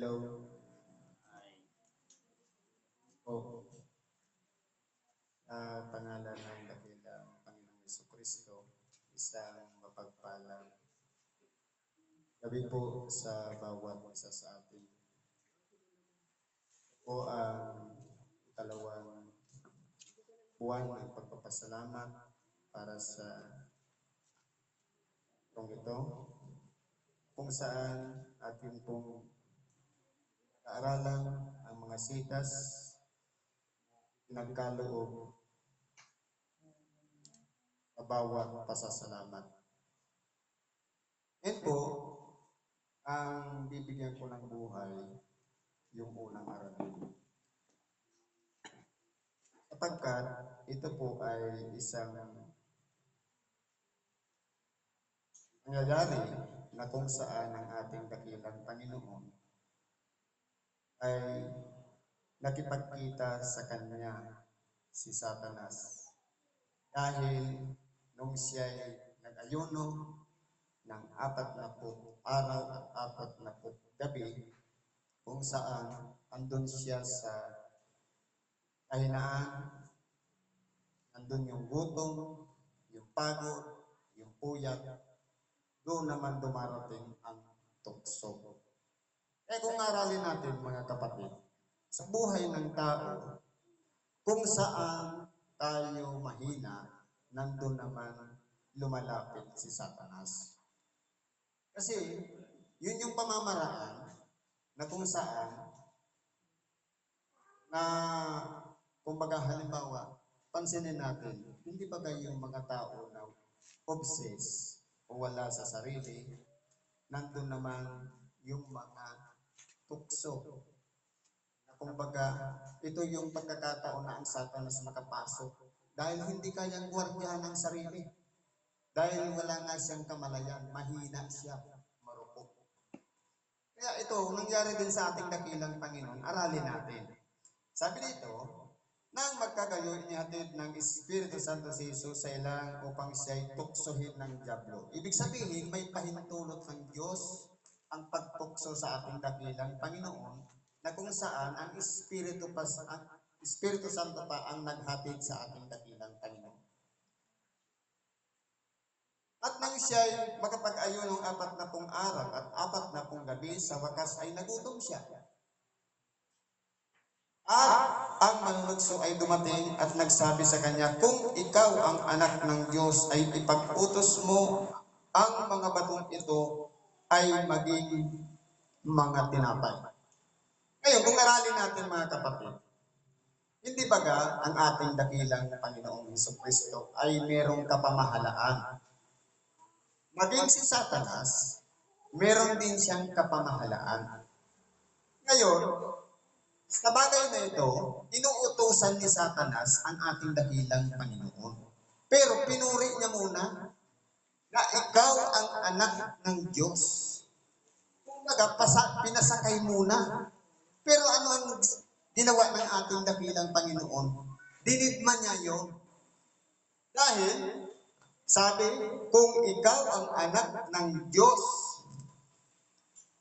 Hello po, sa pangalan ng dakilang Panginoong Jesucristo, isang mapagpalang gabi po sa bawat isa sa atin. Po ang ikalawang buwan ng pagpapasalamat para sa tong ito, kung saan atin pong kaaralan ang mga sitas nagkaloob sa bawat pasasalamat. Yan po, ang bibigyan ko ng buhay yung unang aralin. Sapagkat ito po ay isang nangyayari na kung saan ang ating dakilang Panginoon ay nakipagkita sa kanya si Satanas. Dahil nung siya'y nag-ayuno ng 40 araw at 40 gabi, kung saan andun siya sa kahinaan, andun yung gutom, yung pagod, yung puyat, doon naman dumarating ang tukso. Kung aralin natin mga kapatid, sa buhay ng tao, kung saan tayo mahina, nandun naman lumalapit si Satanas. Kasi yun yung pamamaraan na kung saan na kumbaga halimbawa, pansinin natin, hindi ba yung mga tao na obsessed o wala sa sarili, nandun naman yung mga tukso. Na kumbaga, ito yung pagkakataon na ang Satanas makapasok dahil hindi kayang gwardiyahan ang sarili. Dahil wala nga siyang kamalayan, mahina siya, marupok. Kaya ito, nangyari din sa ating dakilang Panginoon, aralin natin. Sabi dito, nang magkagayon inihatid ng Espiritu Santo si Jesus sa ilang upang siya'y tuksohin ng diablo. Ibig sabihin, may pahintulot ng Diyos ang pagtukso sa ating dakilang Panginoon na kung saan ang Espiritu Santo pa ang naghatid sa ating dakilang Panginoon. At nang siya'y makapag-ayon ng 40 araw at 40 gabi, sa wakas ay nagutom siya. At ang manunukso ay dumating at nagsabi sa kanya, kung ikaw ang anak ng Diyos, ay ipag-utos mo ang mga batong ito ay maging mga tinapay. Ngayon, kung aralin natin mga kapatid, hindi baga ang ating dakilang Panginoong Jesucristo ay merong kapamahalaan? Maging si Satanas, meron din siyang kapamahalaan. Ngayon, sa bagay na ito, inuutusan ni Satanas ang ating dakilang Panginoon. Pero pinuri niya muna na ikaw ang anak ng Diyos. Kumbaga, pinasakay muna. Pero ano ang ginawa ng ating dakilang Panginoon? Dinidman niya yun. Dahil, sabi, kung ikaw ang anak ng Diyos,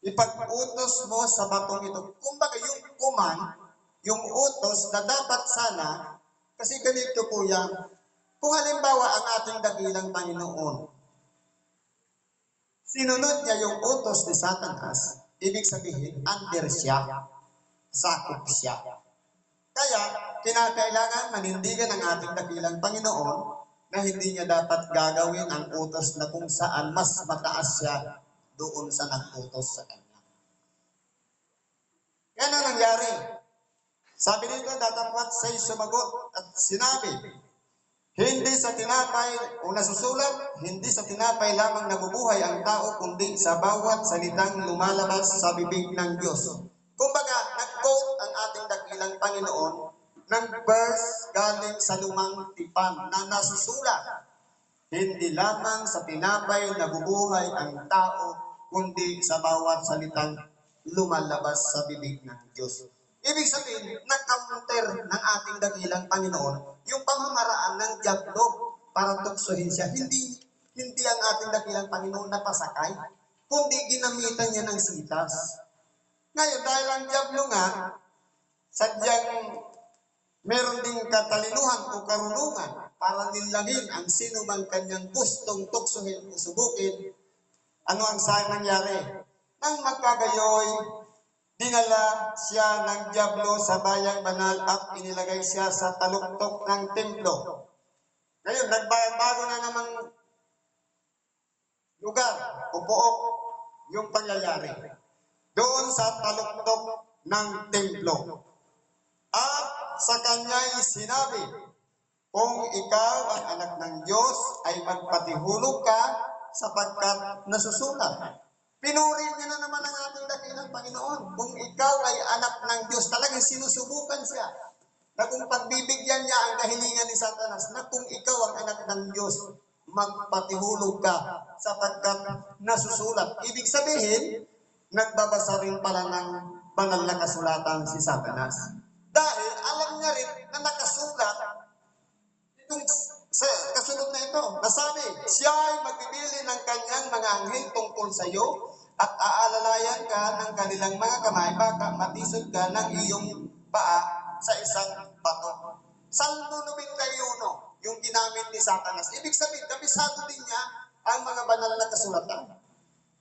ipag-utos mo sa batong ito. Kumbaga, yung command, yung utos na dapat sana, kasi ganito po yan, kung halimbawa ang ating dakilang Panginoon, sinunod niya yung utos ni Satanas, ibig sabihin, under siya, sakop siya. Kaya, kinakailangan manindigan ng ating dakilang Panginoon na hindi niya dapat gagawin ang utos na kung saan mas mataas siya doon sa nag-utos sa kanya. Yan ang nangyari. Sabi dito, datapwat siya'y sumagot at sinabi, hindi sa tinapay o nasusulat, hindi sa tinapay lamang nabubuhay ang tao, kundi sa bawat salitang lumalabas sa bibig ng Diyos. Kumbaga, nag-quote ang ating dakilang Panginoon ng verse galing sa Lumang Tipan na nasusulat. Hindi lamang sa tinapay nabubuhay ang tao, kundi sa bawat salitang lumalabas sa bibig ng Diyos. Ibig sabihin, nag-counter ng ating dakilang Panginoon yung pamamaraan ng diablo para tuksohin siya. Hindi ang ating dakilang Panginoon napasakay, kundi ginamitan niya ng sitas. Ngayon, dahil ang Diablo nga, sadyang meron ding katalinuhan o karunungan para nilangin ang sino mang kanyang gustong tuksohin o subukin, ano ang nangyari? Nang magkagayoy, dinala siya ng Diablo sa bayang banal at inilagay siya sa taluktok ng templo. Ngayon, nagbago na namang lugar o pook yung pangyayari doon sa taluktok ng templo. At sa kanya'y sinabi, kung ikaw ang anak ng Diyos, ay magpatihulog ka sapagkat nasusulat. Pinuri niya na naman ang ating dakilang Panginoon. Kung ikaw ay anak ng Diyos, talagang sinusubukan siya. Na kung pagbibigyan niya ang kahilingan ni Satanas, na kung ikaw ang anak ng Diyos, magpatihulog ka sapagkat nasusulat. Ibig sabihin, nagbabasa rin pala ng banal na kasulatan si Satanas. Dahil alam niya rin na nakasulat itong sa kasunod na ito. Nasabi, siya ay magbibili ng kanyang mga anghel tungkol sa iyo at aalalayan ka ng kanilang mga kamay baka matisod ka ng iyong paa sa isang bato. Salmo 91 yung ginamit ni Satanas. Ibig sabihin, kabisado din niya ang mga banal na kasulatan.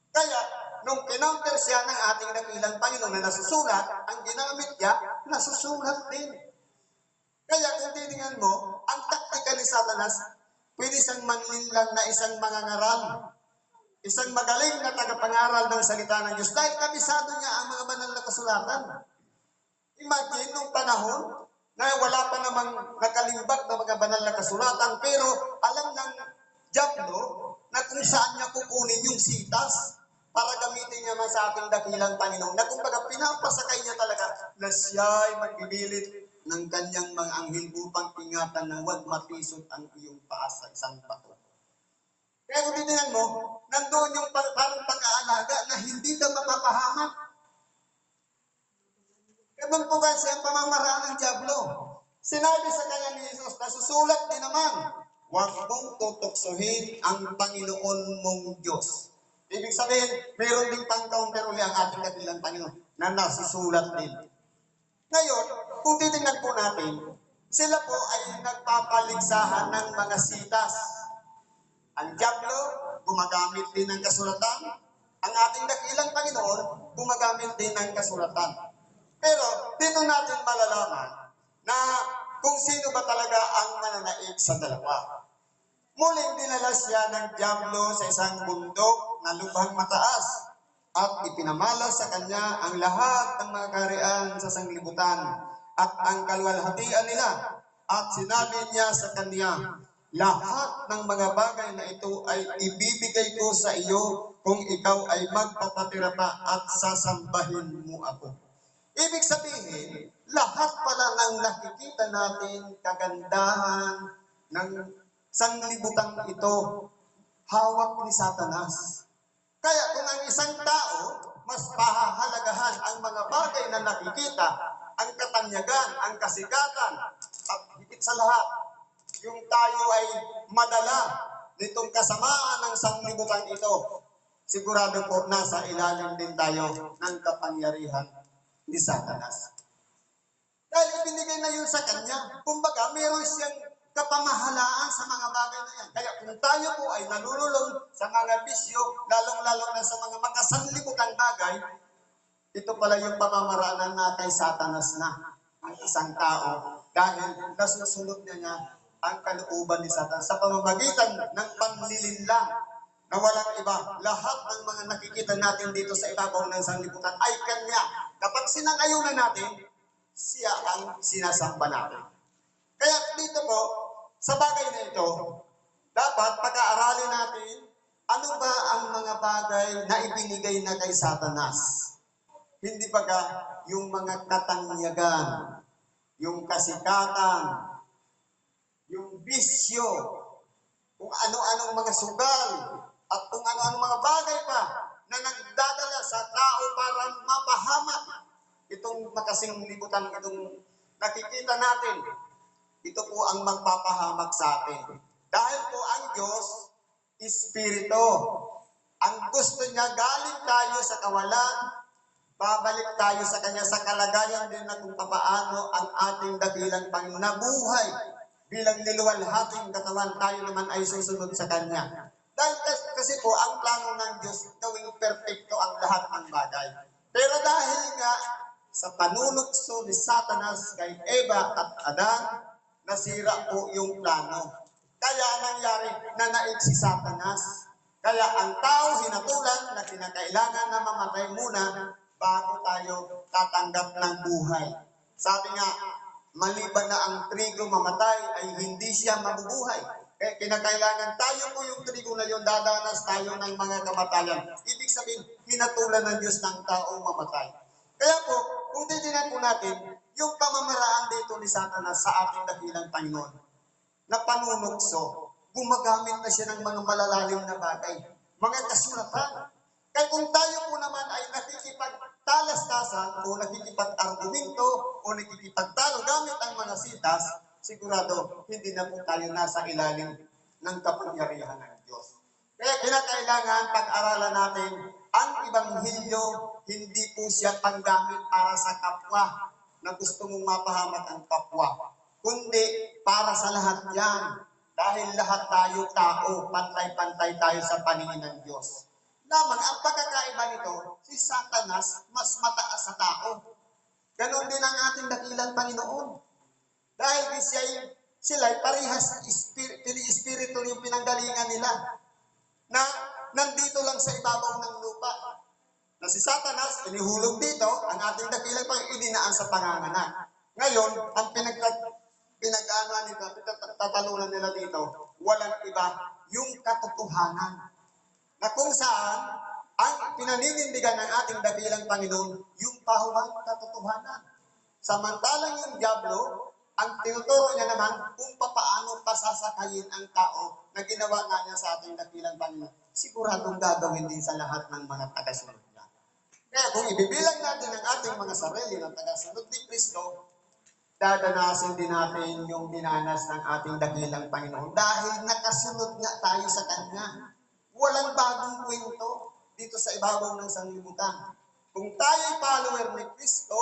Kaya, nung kinumper siya ng ating dakilang Panginoon na nasusulat, ang ginamit niya, nasusulat din. Kaya kung titingnan mo, ang taktika ni Satanas, pwede siyang manlinlang na isang mangangaral, isang magaling na tagapangaral ng salita ng Diyos dahil kabisado niya ang mga banal na kasulatan. Imagine nung panahon na wala pa namang nakalimbag na mga banal na kasulatan, pero alam ng Diablo na kung saan niya kukunin yung sitas para gamitin niya man sa ating dakilang Panginoon, na kumbaga pinapasakay niya talaga na siya ay magbibilit ng kanyang mga anghel upang ingatan na huwag matisod ang iyong paa sa isang bato. Kaya kung titingnan mo, nandoon yung parang pag-aalaga na hindi ka mapapahamak. Ganun po kasi ang pamamaraan ng Diablo. Sinabi sa kanya ni Jesus, nasusulat din naman, huwag mong tutuksohin ang Panginoon mong Diyos. Ibig sabihin, mayroon ding pang-counter uli ang ating dakilang Panginoon na nasusulat din. Ngayon, kung titingnan po natin, sila po ay nagpapaligsahan ng mga sitas. Ang Diablo, gumagamit din ng kasulatan. Ang ating dakilang Panginoon, gumagamit din ng kasulatan. Pero, dito natin malalaman na kung sino ba talaga ang mananaig sa dalawa. Muling dinala siya ng Diablo sa isang bundok na lubhang mataas at ipinamala sa kanya ang lahat ng mga kaharian sa sanglibutan at ang kaluwalhatian nila. At sinabi niya sa kanya, lahat ng mga bagay na ito ay ibibigay ko sa iyo kung ikaw ay magpapatira pa at sasambahin mo ako. Ibig sabihin, lahat pala ng nakikita natin kagandahan ng sanglibutan ito, hawak ni Satanas. Kaya kung ang isang tao, mas pahahalagahan ang mga bagay na nakikita, ang katanyagan, ang kasikatan, at higit sa lahat, yung tayo ay madala nitong kasamaan ng sanglibutan ito, sigurado po nasa ilalim din tayo ng kapangyarihan ni Satanas. Dahil ibinigay na yun sa kanya, kumbaga meron siyang kapamahalaan sa mga bagay na yan. Kaya kung tayo po ay nanululong sa mga bisyo, lalong-lalo na sa mga makasanlibutang bagay, ito pala yung pamamaraanan na kay Satanas na ang isang tao dahil nasusunod niya ang kalooban ni Satanas sa pamamagitan ng panlilinlang na walang iba. Lahat ng mga nakikita natin dito sa ibabaw ng sanlibutan ay kanya. Kapag sinangayunan natin, siya ang sinasamba natin. Kaya dito po, sa bagay na ito, dapat pag-aaralin natin ano ba ang mga bagay na ibinigay na kay Satanas. Hindi baga yung mga katanyagan, yung kasikatan, yung bisyo, kung ano-anong mga sugal, at kung ano-anong mga bagay pa na nagdadala sa tao para mapahamak itong makasinglibutan, itong nakikita natin. Ito po ang magpapahamak sa atin. Dahil po ang Diyos, Espiritu. Ang gusto niya galing tayo sa kawalan, babalik tayo sa Kanya sa kalagayan din na kung papaano ang ating dakilang Panginoon na buhay bilang niluwalhating katawan, tayo naman ay susunod sa Kanya. Dahil kasi po, ang plano ng Diyos, gawing perfecto ang lahat ng bagay. Pero dahil nga sa panunukso ni Satanas kay Eva at Adan, nasira po yung plano. Kaya nangyari, nanaig si Satanas. Kaya ang tao hinatulan na kinakailangan na mamatay muna bago tayo tatanggap ng buhay. Sabi nga, maliban na ang trigo mamatay ay hindi siya mabubuhay. Kaya kinakailangan tayo po yung trigo na yun, dadanas tayo ng mga kamatayan. Ibig sabihin, hinatulan ng Diyos ng taong mamatay. Kaya po, kung titignan po natin, yung pamamaraan dito ni Satanas sa ating dakilang Panginoon, na panunukso, gumagamit na siya ng mga malalalim na bagay, mga kasulatan. Kaya kung tayo po naman ay nakikipagtalastasan o nakikipag-argumento o nakikipagtalo gamit ang mga sitas, sigurado hindi na po tayo nasa ilalim ng kapangyarihan ng Diyos. Kaya kinakailangan pag-aralan natin ang Ebanghelyo, hindi po siya panggamit para sa kapwa na gusto mong mapahamak ang kapwa, kundi para sa lahat yan. Dahil lahat tayo tao, pantay-pantay tayo sa paningin ng Diyos. Lamang, ang pagkakaiba nito, si Satanas mas mataas sa tao. Ganon din ang ating dakilang Panginoon. Dahil sila'y parehas espiritu yung pinanggalingan nila na nandito lang sa ibabaw ng lupa. Na si Satanas, inihulog dito, ang ating dakilang Panginoon, idinaan sa panganganak. Ngayon, ang pinagtatalunan nila dito, walang iba, yung katotohanan. Na kung saan, ang pinaninindigan ng ating dakilang Panginoon, yung pahuwang katotohanan. Samantalang yung Diablo, ang tinuturo niya naman kung paano pasasakayin ang tao na ginawa nga niya sa ating dakilang Panginoon, siguradong gagawin din sa lahat ng mga tagasunod niya. Kaya kung ibibilang natin ang ating mga sarili na tagasunod ni Kristo, dadanasin din natin yung dinanas ng ating dakilang Panginoon dahil nakasunod nga tayo sa Kanya. Walang bagong kwento dito sa ibabaw ng sanglibutan. Kung tayo'y follower ni Kristo,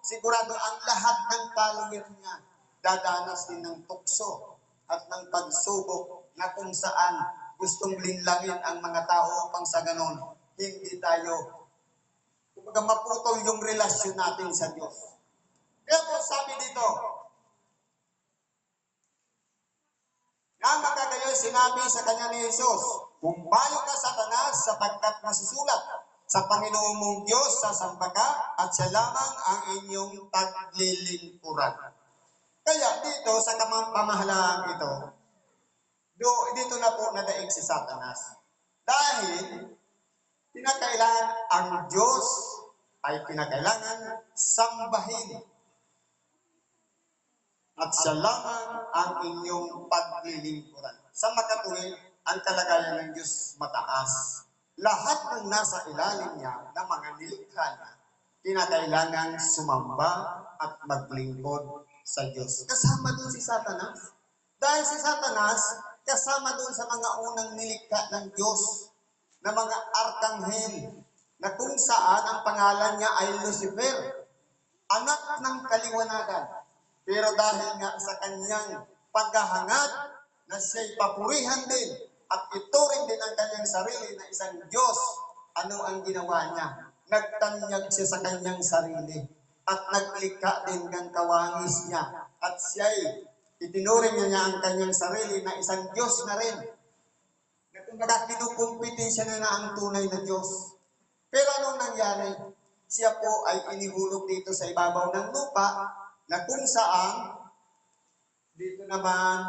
sigurado ang lahat ng follower niya dadanas din ng tukso at ng pagsubok na kung saan gustong linlangin ang mga tao upang sa ganon, hindi tayo maputol yung relasyon natin sa Diyos. Kaya po sabi dito, na magkagayon sinabi sa kanya ni Jesus, "Humayo ka, Satanas, sapagkat nasusulat, sa Panginoong mong Diyos sasamba ka, at siya lamang ang inyong taglilingkuran." Kaya dito sa pamahalaan ito, dito na po nadaig si Satanas. Dahil pinakailangan ang Diyos ay pinakailangan sambahin. At siya lamang ang inyong paglilingkuran. Sa makatuwid, ang kalagayan ng Diyos mataas. Lahat ng nasa ilalim niya na mga nilikha niya, kinakailangan sumamba at maglingkod sa Diyos. Kasama doon si Satanas. Dahil si Satanas, kasama doon sa mga unang nilikha ng Diyos, na mga arkanghel, na kung saan ang pangalan niya ay Lucifer, anak ng kaliwanagan. Pero dahil nga sa kanyang paghahangad na siya'y papurihan din at ituring din ang kanyang sarili na isang Diyos, ano ang ginawa niya? Nagtanyag siya sa kanyang sarili at naglikha din ng kawangis niya. At siya'y itinuring niya ang kanyang sarili na isang Diyos na rin. Na kumbaga kinukumpetensya na ang tunay na Diyos. Pero anong nangyari? Siya po ay inihulog dito sa ibabaw ng lupa, na kung saan, dito naman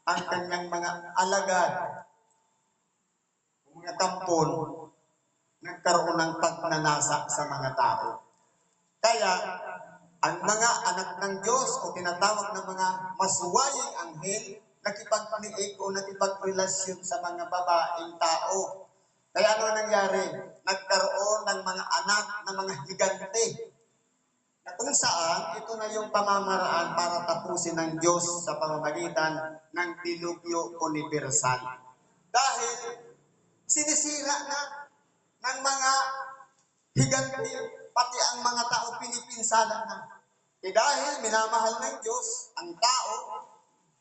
ang kanyang mga alagad, mga kampon, nagkaroon ng pagnanasa sa mga tao. Kaya, ang mga anak ng Diyos o tinatawag ng mga masuwaying anghel, nakipagpaniig o nakipagrelasyon sa mga babaeng tao. Kaya ano nangyari? Nagkaroon ng mga anak na mga higante, na kung saan ito na yung pamamaraan para tapusin ng Diyos sa pamamagitan ng dilubyo universal. Dahil sinisira na ng mga higante pati ang mga tao pinipinsala na. Dahil minamahal ng Diyos ang tao,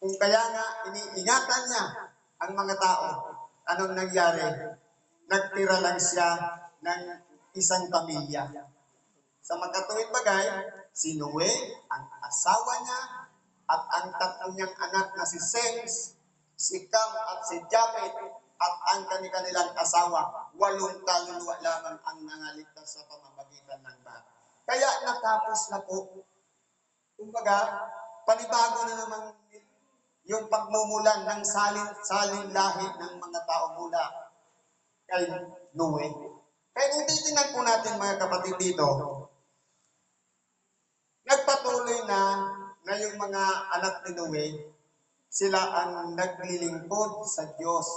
kung kaya nga iniingatan niya ang mga tao, anong nangyari? Nagtira lang siya ng isang pamilya. Sa magkatuwid bagay, si Noe, ang asawa niya, at ang tatlo niyang anak na si Sem, si Cam at si Japhet, at ang kanilang asawa, 8 kaluluwa lamang ang nangaligtas sa pamamagitan ng bata. Kaya natapos na po. Kumbaga, panibago na naman yung pagmumulan ng salin lahi ng mga tao mula kay Noe. Kaya kung titingnan po natin mga kapatid dito, nagpatuloy na yung mga anak ni Noe, sila ang naglilingkod sa Diyos,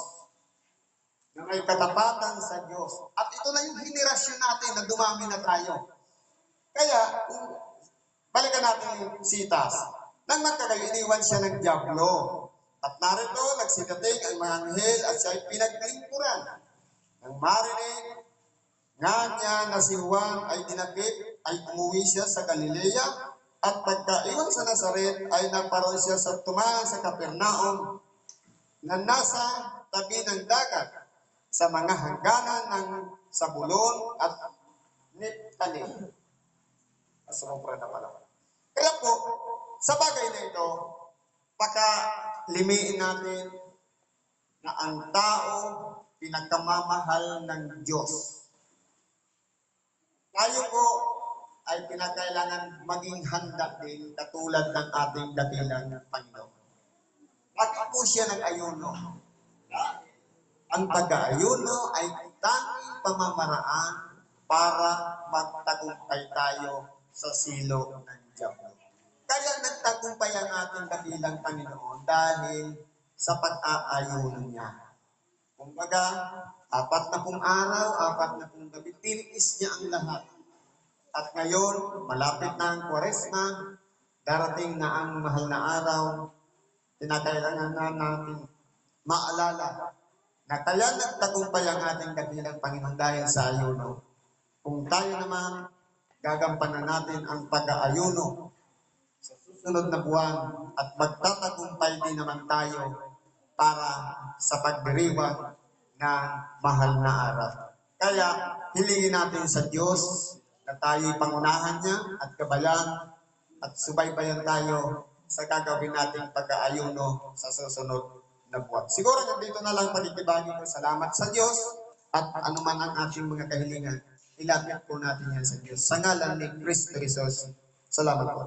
na may katapatan sa Diyos. At ito na yung henerasyon natin na dumami na tayo. Kaya, balikan natin yung sitas. Nang magkagayo, iniwan siya ng Diablo. At narito, nagsidating ang mga anghel at siya'y pinaglingkuran. Nang marinig nga niya na si Juan ay dinakip, ay umuwi siya sa Galilea, at pagkaiwan sa Nazaret ay naparoon siya sa tumaan sa Capernaum, na nasa tabi ng dagat, sa mga hangganan ng Zabulon at Nephtali. Sumubra na pala. Kaya po, sa bagay na ito, pakalimiin natin na ang tao pinagkamamahal ng Diyos. Tayo po ay pinakailangan maging handa din katulad ng ating dakilang Panginoon. Bakit po siya nag-ayuno? Ang pag-aayuno ay tanging pamamaraan para magtagumpay tayo sa silong ng Diablo. Kaya nagtagumpay ang ating dakilang Panginoon dahil sa pag-aayuno niya. Kumbaga, 40 araw, 40 gabi, tiniis niya ang lahat. At ngayon, malapit na ang Kwaresma, darating na ang mahal na araw, kinakailangan na natin maalala na kaya nagtagumpay ang ating dakilang Panginoon dahil sa ayuno. Kung tayo naman, gagampanan natin ang pag-aayuno sa susunod na buwan at magtatagumpay din naman tayo para sa pagdiriwang ng mahal na araw. Kaya hilingin natin sa Diyos na tayo'y pangunahan niya at gabayan at subaybayan tayo sa gagawin nating pag-aayuno sa susunod na buwan. Siguro nandito na lang pagkikibagi ko. Salamat sa Diyos at anuman ang ating mga kahilingan, ilapit po natin yan sa Diyos. Sa ngalan ni Kristo Jesus. Salamat po.